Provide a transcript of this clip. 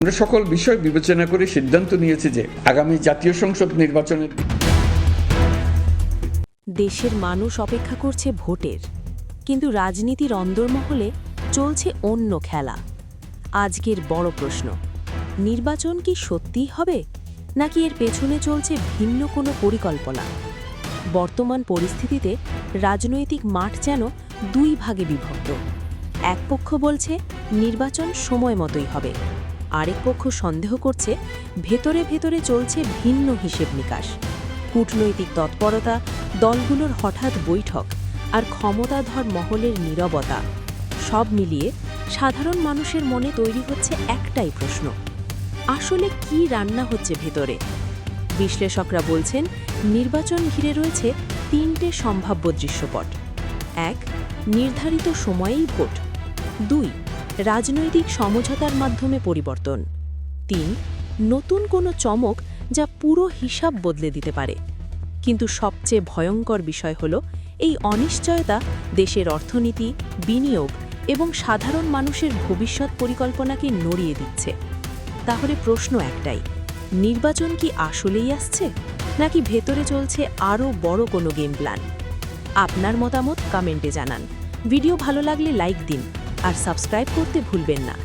আমরা সকল বিষয় বিবেচনা করে সিদ্ধান্ত নিয়েছি যে আগামী জাতীয় সংসদ নির্বাচনের দেশের মানুষ অপেক্ষা করছে ভোটের, কিন্তু রাজনীতির অন্দরমহলে চলছে অন্য খেলা। আজকের বড় প্রশ্ন, নির্বাচন কি সত্যিই হবে, নাকি এর পেছনে চলছে ভিন্ন কোনো পরিকল্পনা? বর্তমান পরিস্থিতিতে রাজনৈতিক মাঠ যেন দুই ভাগে বিভক্ত। এক পক্ষ বলছে নির্বাচন সময় মতোই হবে, আরেক পক্ষ সন্দেহ করছে ভেতরে ভেতরে চলছে ভিন্ন হিসেব নিকাশ। কূটনৈতিক তৎপরতা, দলগুলোর হঠাৎ বৈঠক আর ক্ষমতাধর মহলের নীরবতা, সব মিলিয়ে সাধারণ মানুষের মনে তৈরি হচ্ছে একটাই প্রশ্ন, আসলে কি রান্না হচ্ছে ভেতরে? বিশ্লেষকরা বলছেন নির্বাচন ঘিরে রয়েছে তিনটে সম্ভাব্য দৃশ্যপট। ১. নির্ধারিত সময়েই ভোট। ২. রাজনৈতিক সমঝোতার মাধ্যমে পরিবর্তন। ৩. নতুন কোনো চমক যা পুরো হিসাব বদলে দিতে পারে। কিন্তু সবচেয়ে ভয়ঙ্কর বিষয় হল এই অনিশ্চয়তা দেশের অর্থনীতি, বিনিয়োগ এবং সাধারণ মানুষের ভবিষ্যৎ পরিকল্পনাকে নড়িয়ে দিচ্ছে। তাহলে প্রশ্ন একটাই, নির্বাচন কি আসলেই আসছে, নাকি ভেতরে চলছে আরও বড় কোনো গেম প্ল্যান? আপনার মতামত কমেন্টে জানান। ভিডিও ভালো লাগলে লাইক দিন আর সাবস্ক্রাইব করতে ভুলবেন না।